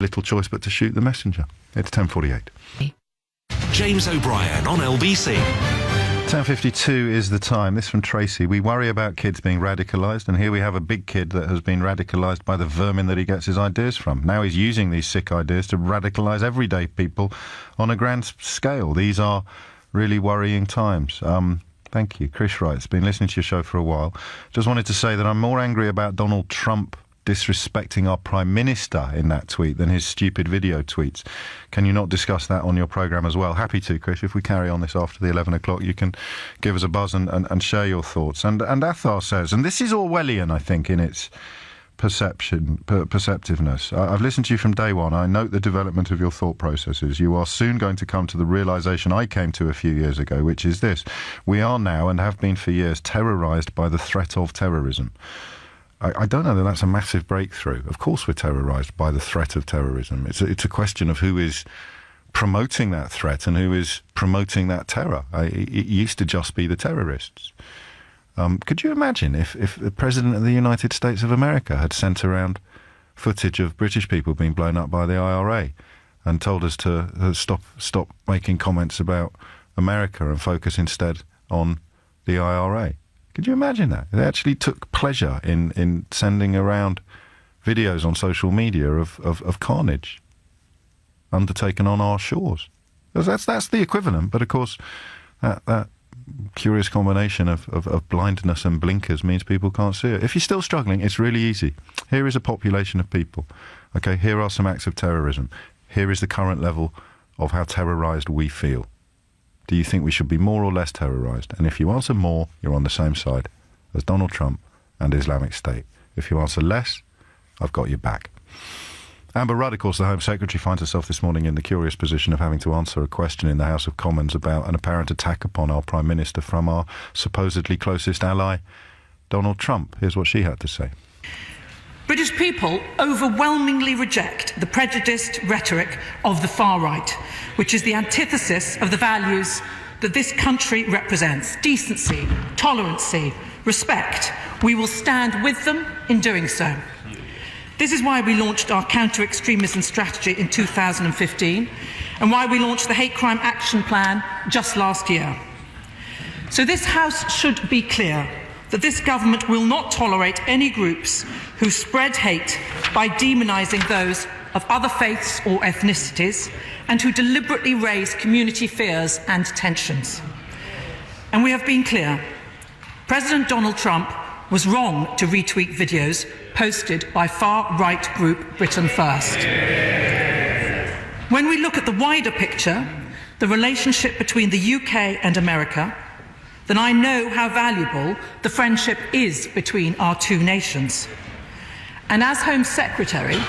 little choice but to shoot the messenger. It's 10:48. James O'Brien on LBC. 10:52 is the time. This from Tracy. We worry about kids being radicalised, and here we have a big kid that has been radicalised by the vermin that he gets his ideas from. Now he's using these sick ideas to radicalise everyday people on a grand scale. These are really worrying times. Thank you. Chris writes, been listening to your show for a while. Just wanted to say that I'm more angry about Donald Trump disrespecting our Prime Minister in that tweet than his stupid video tweets. Can you not discuss that on your programme as well? Happy to, Chris. If we carry on this after the 11 o'clock, you can give us a buzz and share your thoughts. And Athar says, and this is Orwellian, I think, in its perceptiveness. I've listened to you from day one. I note the development of your thought processes. You are soon going to come to the realisation I came to a few years ago, which is this. We are now, and have been for years, terrorised by the threat of terrorism. I don't know that that's a massive breakthrough. Of course we're terrorised by the threat of terrorism. It's a question of who is promoting that threat and who is promoting that terror. It used to just be the terrorists. Could you imagine if the President of the United States of America had sent around footage of British people being blown up by the IRA and told us to stop making comments about America and focus instead on the IRA? Could you imagine that? They actually took pleasure in sending around videos on social media of carnage undertaken on our shores. That's the equivalent, but of course that curious combination of blindness and blinkers means people can't see it. If you're still struggling, it's really easy. Here is a population of people. Okay, here are some acts of terrorism. Here is the current level of how terrorised we feel. Do you think we should be more or less terrorised? And if you answer more, you're on the same side as Donald Trump and Islamic State. If you answer less, I've got your back. Amber Rudd, of course, the Home Secretary, finds herself this morning in the curious position of having to answer a question in the House of Commons about an apparent attack upon our Prime Minister from our supposedly closest ally, Donald Trump. Here's what she had to say. British people overwhelmingly reject the prejudiced rhetoric of the far right, which is the antithesis of the values that this country represents: decency, tolerancy, respect. We will stand with them in doing so. This is why we launched our counter-extremism strategy in 2015 and why we launched the Hate Crime Action Plan just last year. So this House should be clear that this government will not tolerate any groups who spread hate by demonising those of other faiths or ethnicities and who deliberately raise community fears and tensions. And we have been clear. President Donald Trump was wrong to retweet videos posted by far-right group Britain First. When we look at the wider picture, the relationship between the UK and America, then I know how valuable the friendship is between our two nations. And as Home Secretary,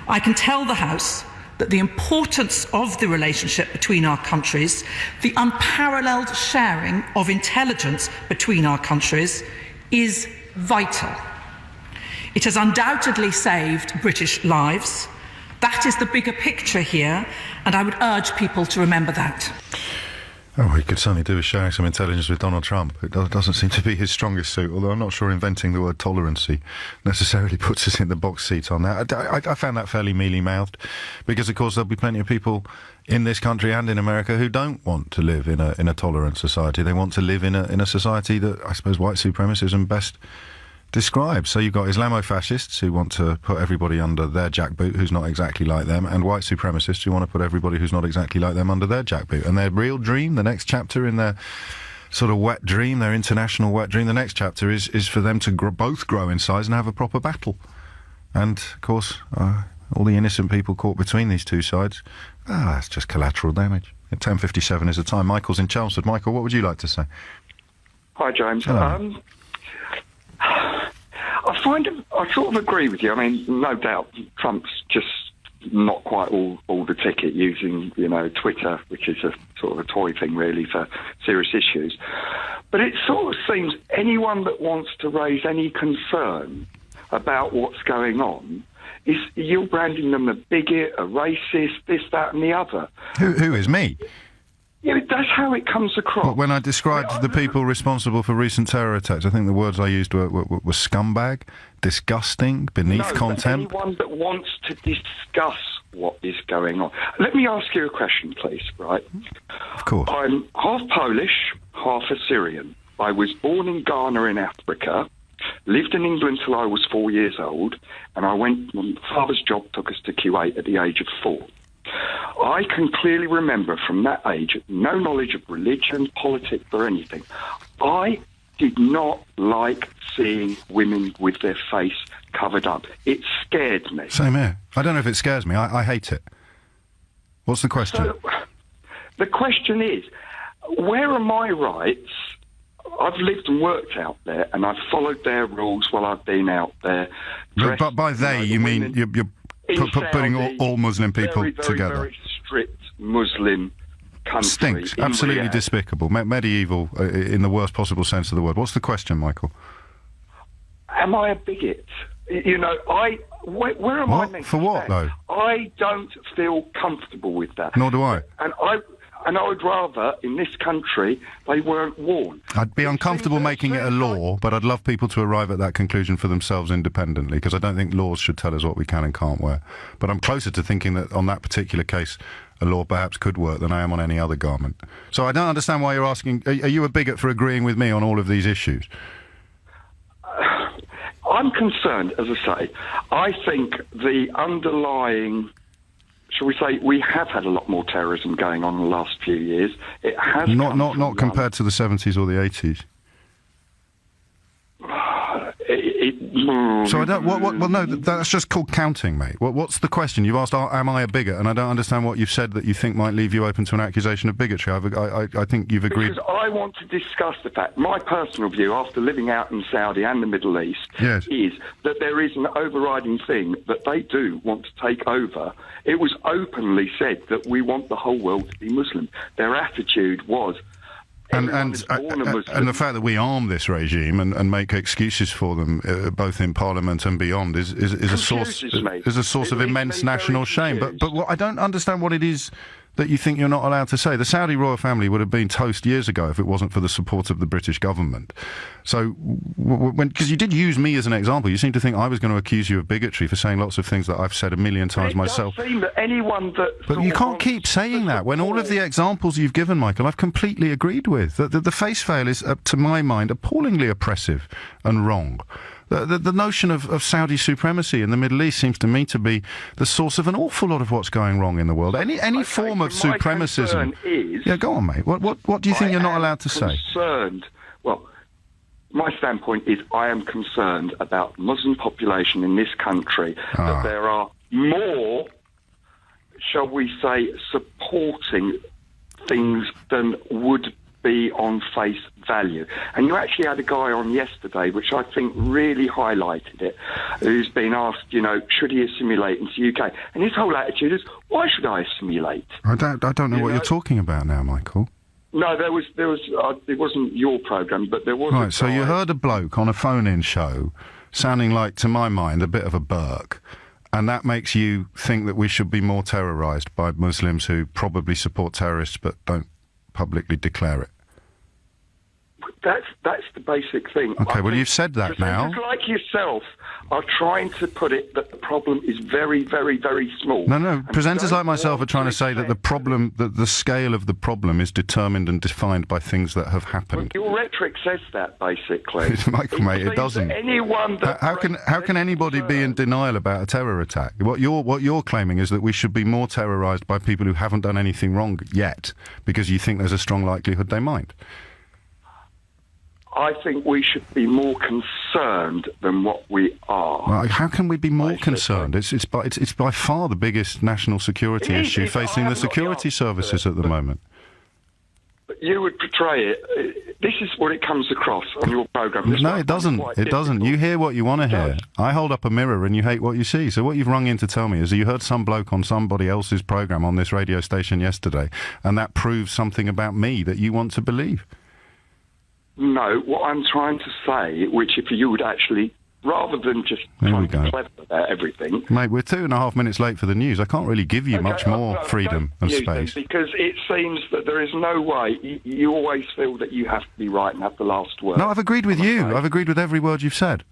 I can tell the House that the importance of the relationship between our countries, the unparalleled sharing of intelligence between our countries, is vital. It has undoubtedly saved British lives. That is the bigger picture here, and I would urge people to remember that. Oh, he could certainly do with sharing some intelligence with Donald Trump. It doesn't seem to be his strongest suit, although I'm not sure inventing the word tolerancy necessarily puts us in the box seat on that. I found that fairly mealy-mouthed, because, of course, there'll be plenty of people in this country and in America who don't want to live in a tolerant society. They want to live in a society that, I suppose, white supremacism best described. So you've got Islamofascists who want to put everybody under their jackboot who's not exactly like them, and white supremacists who want to put everybody who's not exactly like them under their jackboot. And their real dream, the next chapter in their sort of wet dream, their international wet dream, the next chapter is for them to both grow in size and have a proper battle. And, of course, all the innocent people caught between these two sides, that's just collateral damage. At 10:57 is the time. Michael's in Chelmsford. Michael, what would you like to say? Hi, James. Hello. I sort of agree with you. I mean, no doubt Trump's just not quite all the ticket using, Twitter, which is a sort of a toy thing really for serious issues. But it sort of seems anyone that wants to raise any concern about what's going on you're branding them a bigot, a racist, this, that and the other. Who is me? Yeah, that's how it comes across. But when I described the people responsible for recent terror attacks, I think the words I used were scumbag, disgusting, beneath contempt. Anyone that wants to discuss what is going on. Let me ask you a question, please, right? Of course. I'm half Polish, half Assyrian. I was born in Ghana in Africa, lived in England till I was 4 years old, and my father's job took us to Kuwait at the age of 4. I can clearly remember from that age, no knowledge of religion, politics or anything. I did not like seeing women with their face covered up. It scared me. Same here. I don't know if it scares me. I hate it. What's the question? So, the question is, where are my rights? I've lived and worked out there, and I've followed their rules while I've been out there. But by they, you mean you're putting all Muslim people very, together? Very strict Muslim country. Stinks. Absolutely despicable. Medieval in the worst possible sense of the word. What's the question, Michael? Am I a bigot? You know, where am I meant For to what, stand? though? I don't feel comfortable with that. Nor do I. And I would rather, in this country, they weren't worn. I'd be uncomfortable making it a law, but I'd love people to arrive at that conclusion for themselves independently, because I don't think laws should tell us what we can and can't wear. But I'm closer to thinking that on that particular case, a law perhaps could work than I am on any other garment. So I don't understand why you're asking, are you a bigot for agreeing with me on all of these issues? I'm concerned, as I say. I think the underlying... Shall we say, we have had a lot more terrorism going on in the last few years. It has not compared to the 70s or the 80s. So I don't. Well, no, that's just called counting, mate. What's the question? You've asked, "Am I a bigot?" And I don't understand what you've said that you think might leave you open to an accusation of bigotry. I think you've agreed. Because I want to discuss the fact. My personal view, after living out in Saudi and the Middle East, is that there is an overriding thing that they do want to take over. It was openly said that we want the whole world to be Muslim. Their attitude was. And the fact that we arm this regime and make excuses for them, both in Parliament and beyond, is a source of immense national shame. But I don't understand what it is that you think you're not allowed to say. The Saudi royal family would have been toast years ago if it wasn't for the support of the British government. So, because you did use me as an example, you seem to think I was going to accuse you of bigotry for saying lots of things that I've said a million times myself. It does seem that anyone that... But you can't keep saying that when all of the examples you've given, Michael, I've completely agreed with. The face veil is, to my mind, appallingly oppressive and wrong. The notion of Saudi supremacy in the Middle East seems to me to be the source of an awful lot of what's going wrong in the world. Any form of supremacism... Yeah, go on, mate. What do you think you're not allowed to say? Well, my standpoint is I am concerned about the Muslim population in this country, that there are more, shall we say, supporting things than would be on face value. And you actually had a guy on yesterday, which I think really highlighted it, who's been asked, should he assimilate into the UK? And his whole attitude is, why should I assimilate? I don't know what you're talking about now, Michael. No, there was. It wasn't your programme, but there was. Right. So you heard a bloke on a phone-in show, sounding like, to my mind, a bit of a Burke, and that makes you think that we should be more terrorised by Muslims who probably support terrorists but don't publicly declare it. That's the basic thing. Okay, well, you've said that now. Just like yourself are trying to put it that the problem is very, very, very small. No, presenters like myself are trying to say that the problem, that the scale of the problem is determined and defined by things that have happened. Well, your rhetoric says that, basically. Michael, mate, it doesn't. How can anybody be in denial about a terror attack? What you're claiming is that we should be more terrorised by people who haven't done anything wrong yet, because you think there's a strong likelihood they might. I think we should be more concerned than what we are. Well, how can we be more concerned? It's by far the biggest national security issue facing the security services at the moment. But you would portray it. This is what it comes across on your programme. No, it doesn't. It doesn't. You hear what you want to hear. I hold up a mirror and you hate what you see. So what you've rung in to tell me is that you heard some bloke on somebody else's programme on this radio station yesterday, and that proves something about me that you want to believe. No, what I'm trying to say, which if you would actually, rather than just trying to be clever about everything... Mate, we're 2.5 minutes late for the news. I can't really give you much more freedom and space. Because it seems that there is no way. You always feel that you have to be right and have the last word. No, I've agreed with you. I've agreed with every word you've said.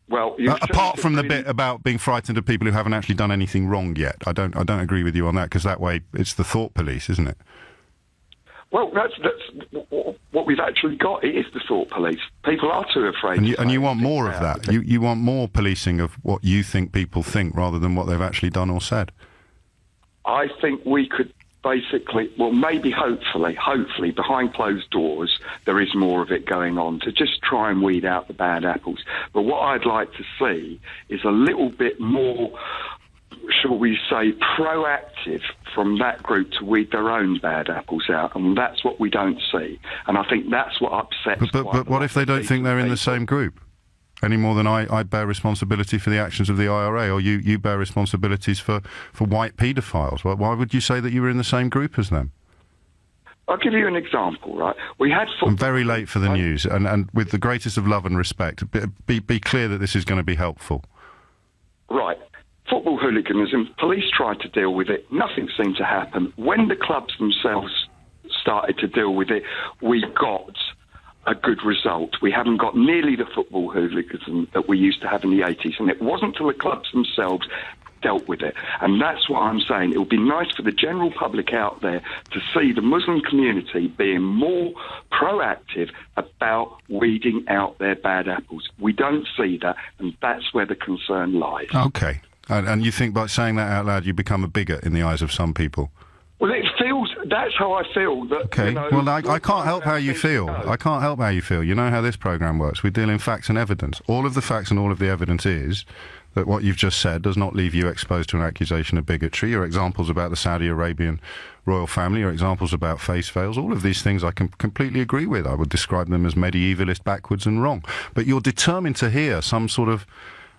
Well, apart from the bit about being frightened of people who haven't actually done anything wrong yet, I don't agree with you on that, because that way it's the thought police, isn't it? Well, that's what we've actually got. It is the thought police. People are too afraid. And you want more of that. You want more policing of what you think people think rather than what they've actually done or said. I think we could basically, well, maybe, hopefully, behind closed doors, there is more of it going on to just try and weed out the bad apples. But what I'd like to see is a little bit more, shall we say, proactive from that group to weed their own bad apples out, and that's what we don't see. And I think that's what upsets. But what if they don't think they're in the same group? Any more than I bear responsibility for the actions of the IRA, or you bear responsibilities for white paedophiles. Why would you say that you were in the same group as them? I'll give you an example, right? We had I'm very late for the news, and with the greatest of love and respect, be clear that this is going to be helpful. Right. Football hooliganism, police tried to deal with it, nothing seemed to happen. When the clubs themselves started to deal with it, we got a good result. We haven't got nearly the football hooliganism that we used to have in the 80s, and it wasn't until the clubs themselves dealt with it. And that's what I'm saying. It would be nice for the general public out there to see the Muslim community being more proactive about weeding out their bad apples. We don't see that, and that's where the concern lies. Okay. And you think by saying that out loud you become a bigot in the eyes of some people? Well, it feels, that's how I feel. That, okay, well, I can't help how you feel. I can't help how you feel. You know how this programme works. We deal in facts and evidence. All of the facts and all of the evidence is that what you've just said does not leave you exposed to an accusation of bigotry. Your examples about the Saudi Arabian royal family, your examples about face veils, all of these things I can completely agree with. I would describe them as medievalist, backwards and wrong. But you're determined to hear some sort of,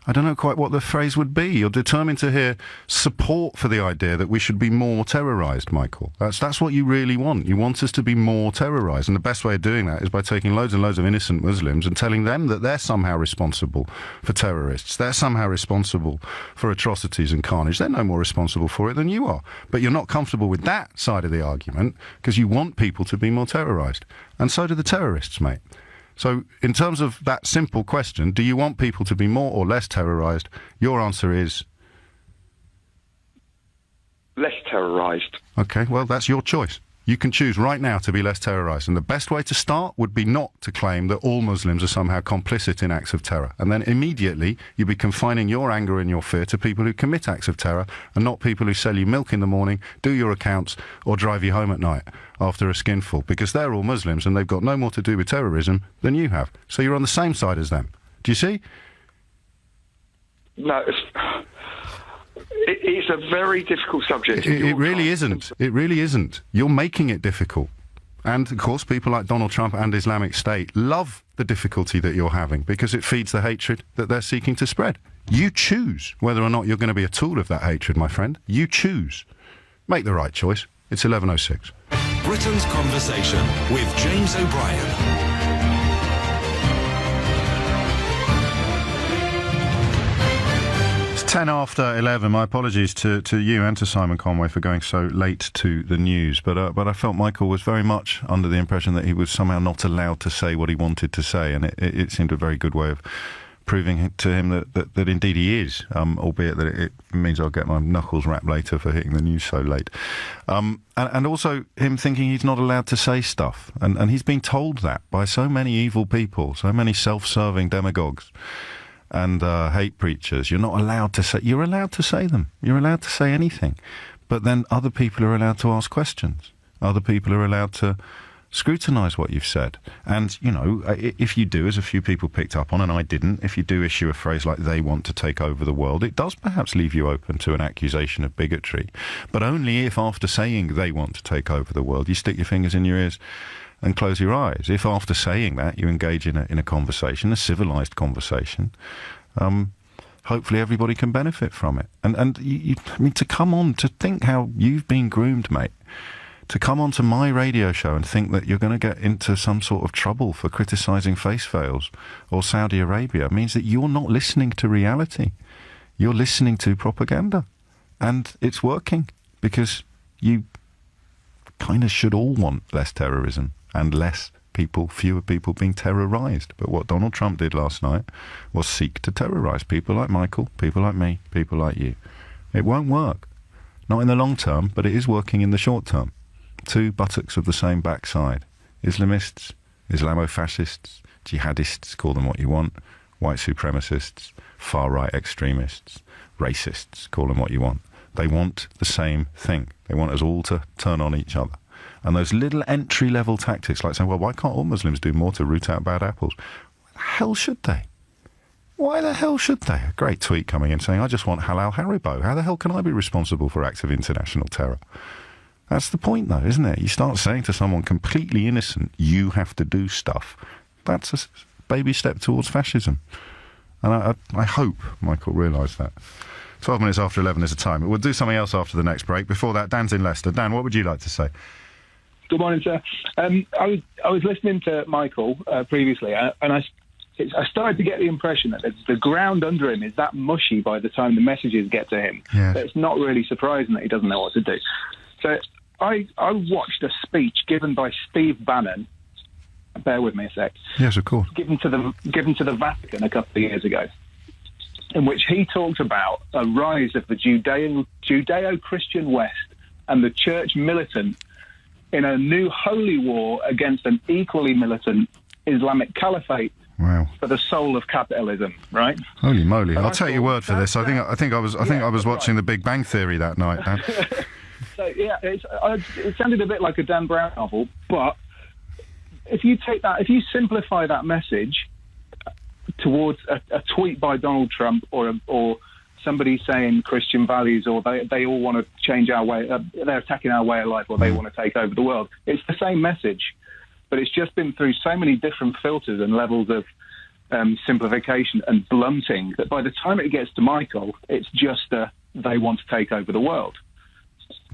I don't know quite what the phrase would be. You're determined to hear support for the idea that we should be more terrorised, Michael. That's what you really want. You want us to be more terrorised. And the best way of doing that is by taking loads and loads of innocent Muslims and telling them that they're somehow responsible for terrorists. They're somehow responsible for atrocities and carnage. They're no more responsible for it than you are. But you're not comfortable with that side of the argument because you want people to be more terrorised. And so do the terrorists, mate. So, in terms of that simple question, do you want people to be more or less terrorised? Your answer is? Less terrorised. OK, well, that's your choice. You can choose right now to be less terrorised. And the best way to start would be not to claim that all Muslims are somehow complicit in acts of terror. And then immediately you'd be confining your anger and your fear to people who commit acts of terror and not people who sell you milk in the morning, do your accounts, or drive you home at night after a skinful. Because they're all Muslims and they've got no more to do with terrorism than you have. So you're on the same side as them. Do you see? No, it's a very difficult subject. It really isn't. It really isn't. You're making it difficult. And, of course, people like Donald Trump and Islamic State love the difficulty that you're having because it feeds the hatred that they're seeking to spread. You choose whether or not you're going to be a tool of that hatred, my friend. You choose. Make the right choice. It's 11:06. Britain's Conversation with James O'Brien. 10 after 11. My apologies to you and to Simon Conway for going so late to the news. But I felt Michael was very much under the impression that he was somehow not allowed to say what he wanted to say. And it seemed a very good way of proving to him that indeed he is, albeit that it means I'll get my knuckles rapped later for hitting the news so late. And also him thinking he's not allowed to say stuff. And he's been told that by so many evil people, so many self-serving demagogues and hate preachers. You're not allowed to say. You're allowed to say them. You're allowed to say anything. But then other people are allowed to ask questions. Other people are allowed to scrutinise what you've said. And, you know, if you do, as a few people picked up on, and I didn't, if you do issue a phrase like they want to take over the world, it does perhaps leave you open to an accusation of bigotry. But only if after saying they want to take over the world, you stick your fingers in your ears and close your eyes. If after saying that you engage in a conversation, a civilised conversation, hopefully everybody can benefit from it. And I mean, to come on, to think how you've been groomed, mate, to come on to my radio show and think that you're going to get into some sort of trouble for criticising face veils or Saudi Arabia means that you're not listening to reality. You're listening to propaganda. And it's working because you kind of should all want less terrorism and less fewer people being terrorised. But what Donald Trump did last night was seek to terrorise people like Michael, people like me, people like you. It won't work. Not in the long term, but it is working in the short term. Two buttocks of the same backside. Islamists, Islamofascists, jihadists, call them what you want, white supremacists, far-right extremists, racists, call them what you want. They want the same thing. They want us all to turn on each other. And those little entry-level tactics, like saying, well, why can't all Muslims do more to root out bad apples? Why the hell should they? Why the hell should they? A great tweet coming in saying, I just want halal Haribo. How the hell can I be responsible for acts of international terror? That's the point, though, isn't it? You start saying to someone completely innocent, you have to do stuff. That's a baby step towards fascism. And I hope Michael realised that. 12 minutes after 11 is the time. We'll do something else after the next break. Before that, Dan's in Leicester. Dan, what would you like to say? Good morning, sir. I was listening to Michael previously, and I started to get the impression that the ground under him is that mushy by the time the messages get to him. Yes. That it's not really surprising that he doesn't know what to do. So I watched a speech given by Steve Bannon. Bear with me a sec. Yes, of course. Given to the Vatican a couple of years ago, in which he talked about a rise of the Judeo-Christian West and the church militant in a new holy war against an equally militant Islamic caliphate. Wow. For the soul of capitalism, right? Holy moly! So I'll take your word for this. I think I was watching The Big Bang Theory that night, Dan. So yeah, it sounded a bit like a Dan Brown novel, but if you simplify that message towards a tweet by Donald Trump or somebody saying Christian values, or they all want to change our way, they're attacking our way of life, or they want to take over the world. It's the same message, but it's just been through so many different filters and levels of simplification and blunting that by the time it gets to Michael, it's just they want to take over the world.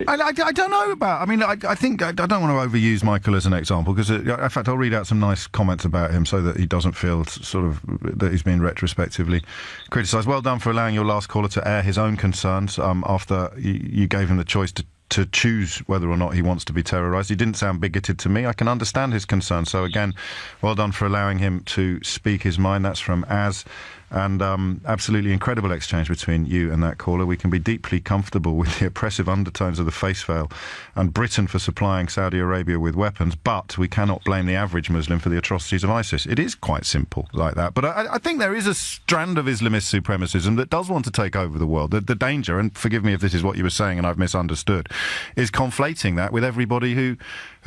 I don't know about. I mean, I think I don't want to overuse Michael as an example because, in fact, I'll read out some nice comments about him so that he doesn't feel sort of that he's been retrospectively criticised. Well done for allowing your last caller to air his own concerns after you gave him the choice to choose whether or not he wants to be terrorised. He didn't sound bigoted to me. I can understand his concerns. So again, well done for allowing him to speak his mind. That's from Az. And absolutely incredible exchange between you and that caller. We can be deeply comfortable with the oppressive undertones of the face veil and Britain for supplying Saudi Arabia with weapons, but we cannot blame the average Muslim for the atrocities of ISIS. It is quite simple like that. But I think there is a strand of Islamist supremacism that does want to take over the world. The danger, and forgive me if this is what you were saying and I've misunderstood, is conflating that with everybody who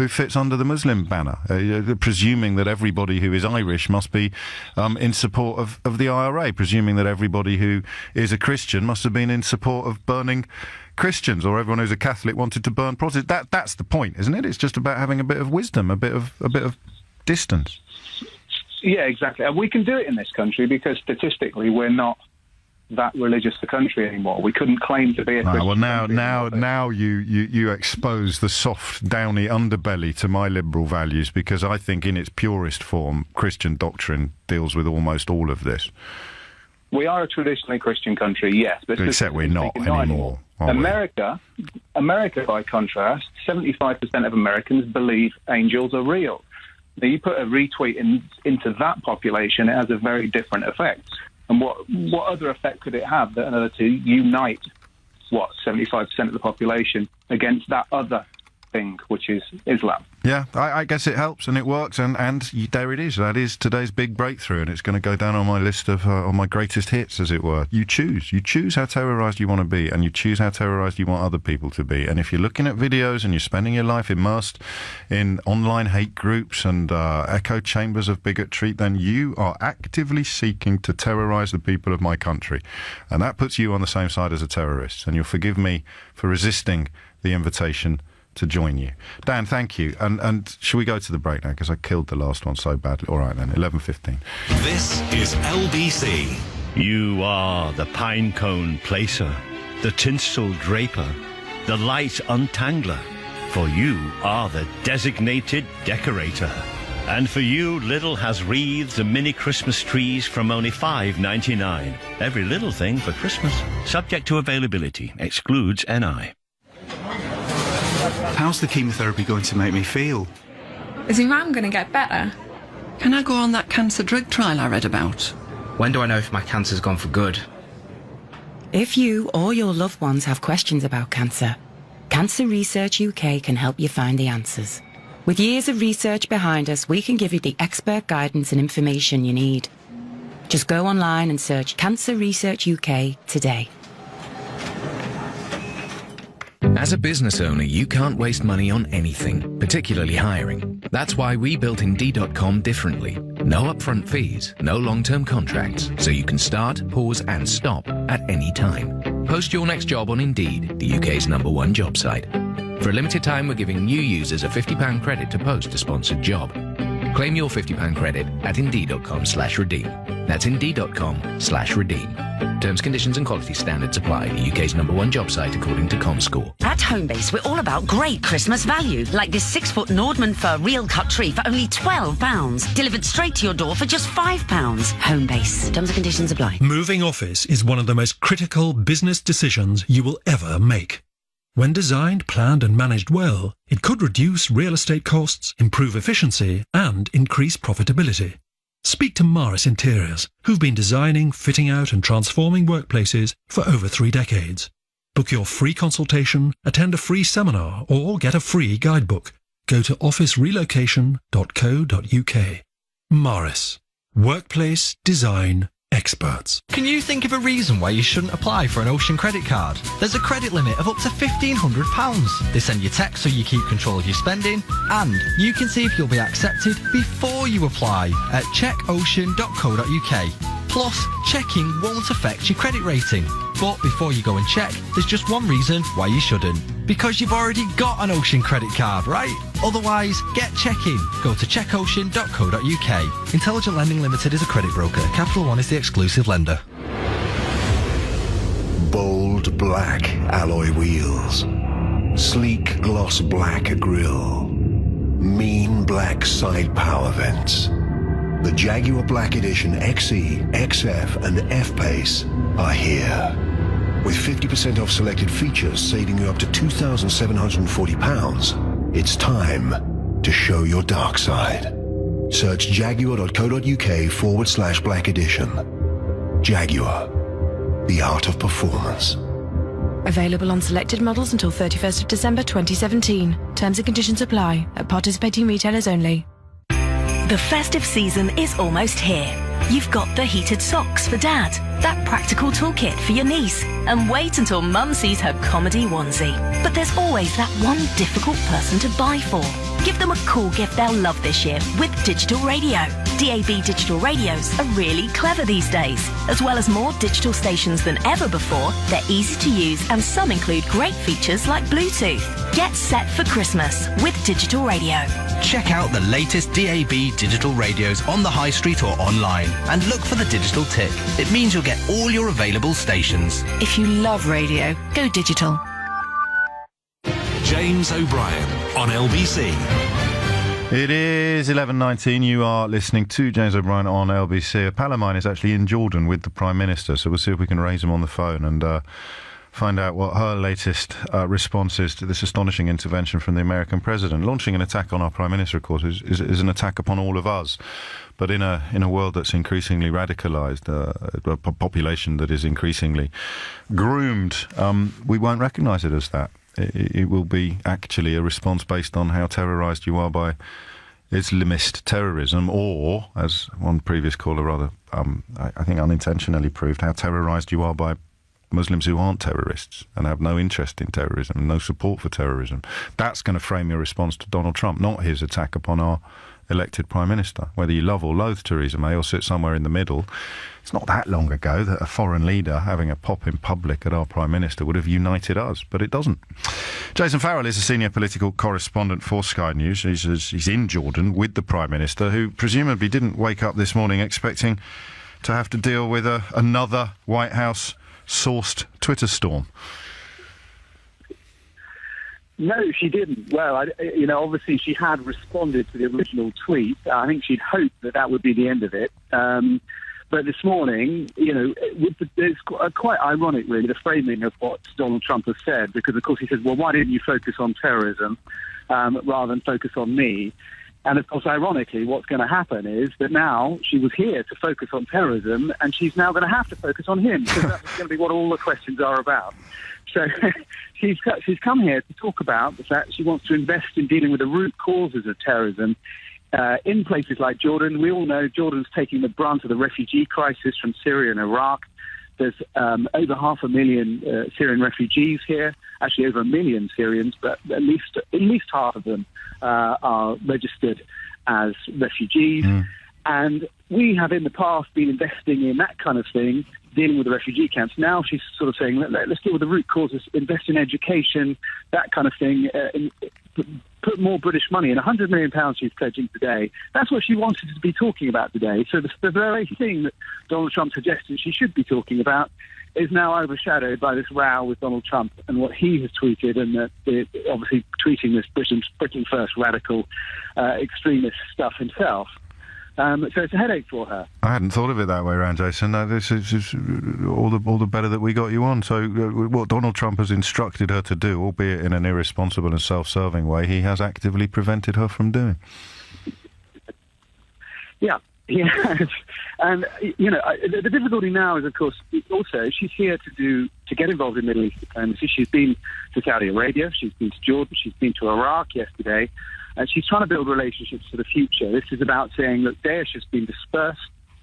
fits under the Muslim banner, presuming that everybody who is Irish must be in support of the IRA, presuming that everybody who is a Christian must have been in support of burning Christians, or everyone who's a Catholic wanted to burn Protestants. That's the point, isn't it? It's just about having a bit of wisdom, a bit of distance. Yeah, exactly. And we can do it in this country because statistically we're not that religious a country anymore. We couldn't claim to be a Christian country. Now you expose the soft, downy underbelly to my liberal values, because I think in its purest form, Christian doctrine deals with almost all of this. We are a traditionally Christian country, yes. But except we're not anymore. America, by contrast, 75% of Americans believe angels are real. Now, you put a retweet into that population, it has a very different effect. And what other effect could it have than to unite, 75% of the population against that other thing, which is Islam? Yeah, I guess it helps and it works, and there it is. That is today's big breakthrough, and it's going to go down on my list of on my greatest hits, as it were. You choose how terrorised you want to be, and you choose how terrorised you want other people to be. And if you're looking at videos and you're spending your life immersed in online hate groups and echo chambers of bigotry, then you are actively seeking to terrorise the people of my country, and that puts you on the same side as a terrorist. And you'll forgive me for resisting the invitation to join you. Dan, thank you. And shall we go to the break now, because I killed the last one so badly. All right then, 11:15. This is LBC. You are the pine cone placer, the tinsel draper, the light untangler. For you are the designated decorator. And for you, Lidl has wreaths and mini Christmas trees from only $5.99. Every little thing for Christmas. Subject to availability. Excludes NI. How's the chemotherapy going to make me feel? Is your mum going to get better? Can I go on that cancer drug trial I read about? When do I know if my cancer's gone for good? If you or your loved ones have questions about cancer, Cancer Research UK can help you find the answers. With years of research behind us, we can give you the expert guidance and information you need. Just go online and search Cancer Research UK today. As a business owner, you can't waste money on anything, particularly hiring. That's why we built Indeed.com differently. No upfront fees, no long-term contracts, so you can start, pause and stop at any time. Post your next job on Indeed, the UK's #1 job site. For a limited time, we're giving new users a £50 credit to post a sponsored job. Claim your £50 credit at Indeed.com/redeem. That's Indeed.com/redeem. Terms, conditions and quality standards apply. The UK's #1 job site according to ComScore. At Homebase, we're all about great Christmas value, like this 6-foot Nordman fir real cut tree for only £12, delivered straight to your door for just £5. Homebase. Terms and conditions apply. Moving office is one of the most critical business decisions you will ever make. When designed, planned and managed well, it could reduce real estate costs, improve efficiency and increase profitability. Speak to Maris Interiors, who've been designing, fitting out and transforming workplaces for over 3 decades. Book your free consultation, attend a free seminar or get a free guidebook. Go to officerelocation.co.uk. Maris. Workplace Design Experts. Can you think of a reason why you shouldn't apply for an Ocean credit card? There's a credit limit of up to £1,500. They send you texts so you keep control of your spending, and you can see if you'll be accepted before you apply at checkocean.co.uk. Plus, checking won't affect your credit rating. But before you go and check, there's just one reason why you shouldn't. Because you've already got an Ocean credit card, right? Otherwise, get checking. Go to checkocean.co.uk. Intelligent Lending Limited is a credit broker. Capital One is the exclusive lender. Bold black alloy wheels. Sleek gloss black grille. Mean black side power vents. The Jaguar Black Edition XE, XF and F-Pace are here. With 50% off selected features saving you up to £2,740, it's time to show your dark side. Search jaguar.co.uk/Black Edition. Jaguar, the art of performance. Available on selected models until 31st of December 2017. Terms and conditions apply at participating retailers only. The festive season is almost here. You've got the heated socks for Dad, that practical toolkit for your niece, and wait until Mum sees her comedy onesie. But there's always that one difficult person to buy for. Give them a cool gift they'll love this year with digital radio. DAB digital radios are really clever these days. As well as more digital stations than ever before, they're easy to use and some include great features like Bluetooth. Get set for Christmas with digital radio. Check out the latest DAB digital radios on the high street or online and look for the digital tick. It means you'll get all your available stations. If you love radio, go digital. James O'Brien on LBC. It is 11:19. You are listening to James O'Brien on LBC. A pal of mine is actually in Jordan with the Prime Minister, so we'll see if we can raise him on the phone and find out what her latest response is to this astonishing intervention from the American president. Launching an attack on our Prime Minister, of course, is an attack upon all of us. But in a world that's increasingly radicalised, a population that is increasingly groomed, we won't recognise it as that. It will be actually a response based on how terrorised you are by Islamist terrorism, or, as one previous caller rather, I think unintentionally proved, how terrorised you are by Muslims who aren't terrorists and have no interest in terrorism, no support for terrorism. That's going to frame your response to Donald Trump, not his attack upon our elected Prime Minister. Whether you love or loathe Theresa May or sit somewhere in the middle, it's not that long ago that a foreign leader having a pop in public at our Prime Minister would have united us, but it doesn't. Jason Farrell is a senior political correspondent for Sky News. He's in Jordan with the Prime Minister, who presumably didn't wake up this morning expecting to have to deal with another White House-sourced Twitter storm. No, she didn't. Well, obviously she had responded to the original tweet. I think she'd hoped that would be the end of it. But this morning, it's quite ironic, really, the framing of what Donald Trump has said, because, of course, he says, well, why didn't you focus on terrorism rather than focus on me? And, of course, ironically, what's going to happen is that now she was here to focus on terrorism, and she's now going to have to focus on him, because that's going to be what all the questions are about. So she's come here to talk about the fact she wants to invest in dealing with the root causes of terrorism in places like Jordan. We all know Jordan's taking the brunt of the refugee crisis from Syria and Iraq. There's over 500,000 Syrian refugees here, actually over 1 million Syrians, but at least half of them are registered as refugees. And we have in the past been investing in that kind of thing, dealing with the refugee camps. Now she's sort of saying, let's deal with the root causes, invest in education, that kind of thing, put more British money in. £100 million she's pledging today. That's what she wanted to be talking about today. So the very thing that Donald Trump suggested she should be talking about is now overshadowed by this row with Donald Trump and what he has tweeted, and obviously tweeting this Britain First radical extremist stuff himself. So it's a headache for her. I hadn't thought of it that way around, Jason. This is all the better that we got you on. So what Donald Trump has instructed her to do, albeit in an irresponsible and self-serving way, he has actively prevented her from doing. Yeah, he has. And, the difficulty now is, of course, also she's here to get involved in Middle East diplomacy. She's been to Saudi Arabia, she's been to Jordan, she's been to Iraq yesterday. And she's trying to build relationships for the future. This is about saying that Daesh has been dispersed.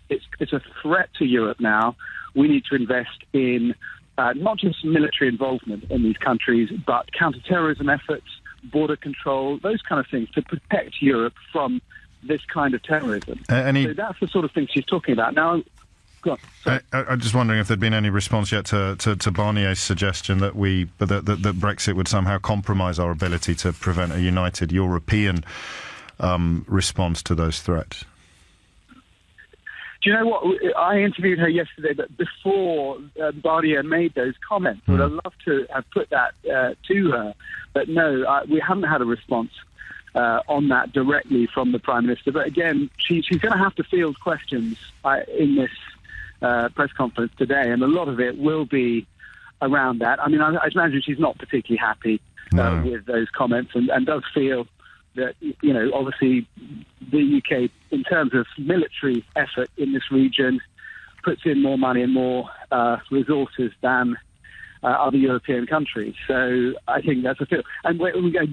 It's a threat to Europe now. We need to invest in not just military involvement in these countries, but counter-terrorism efforts, border control, those kind of things to protect Europe from this kind of terrorism. So that's the sort of thing she's talking about. Now, I'm just wondering if there'd been any response yet to Barnier's suggestion that that Brexit would somehow compromise our ability to prevent a united European response to those threats. Do you know what? I interviewed her yesterday, but before Barnier made those comments, would have loved to have put that to her. But no, we haven't had a response on that directly from the Prime Minister. But again, she's going to have to field questions in this press conference today, and a lot of it will be around that. I mean, I imagine she's not particularly happy with those comments, and does feel that, obviously the UK, in terms of military effort in this region, puts in more money and more resources than other European countries. So I think that's a feel. And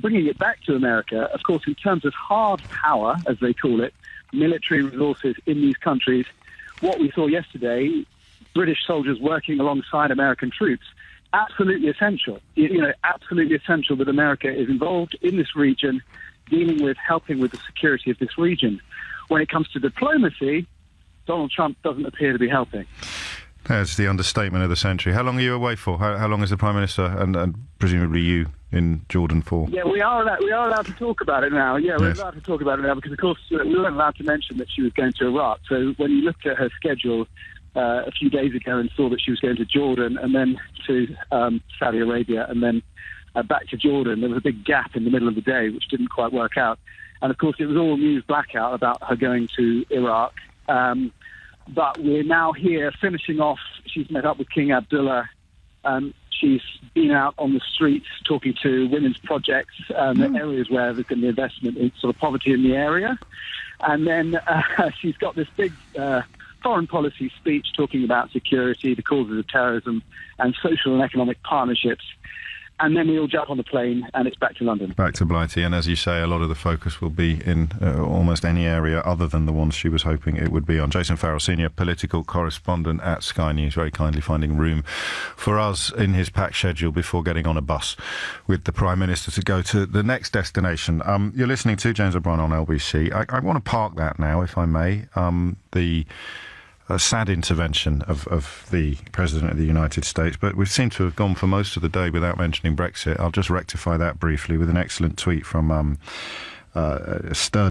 bringing it back to America, of course, in terms of hard power, as they call it, military resources in these countries, what we saw yesterday, British soldiers working alongside American troops, absolutely essential. Absolutely essential that America is involved in this region, helping with the security of this region. When it comes to diplomacy, Donald Trump doesn't appear to be helping. That's the understatement of the century. How long are you away for? How long is the Prime Minister and presumably you in Jordan for? Yeah, we are allowed to talk about it now. Yeah, we're allowed to talk about it now because, of course, we weren't allowed to mention that she was going to Iraq. So when you looked at her schedule a few days ago and saw that she was going to Jordan and then to Saudi Arabia and then back to Jordan, there was a big gap in the middle of the day, which didn't quite work out. And, of course, it was all news blackout about her going to Iraq. But we're now here finishing off. She's met up with King Abdullah. She's been out on the streets talking to women's projects, areas where there's going to be investment in sort of poverty in the area. And then she's got this big foreign policy speech talking about security, the causes of terrorism, and social and economic partnerships. And then we all jump on the plane and it's back to London. Back to Blighty. And as you say, a lot of the focus will be in almost any area other than the ones she was hoping it would be on. Jason Farrell, senior political correspondent at Sky News, very kindly finding room for us in his packed schedule before getting on a bus with the Prime Minister to go to the next destination. You're listening to James O'Brien on LBC. I want to park that now, if I may. A sad intervention of the President of the United States, but we seem to have gone for most of the day without mentioning Brexit. I'll just rectify that briefly with an excellent tweet from Sturdy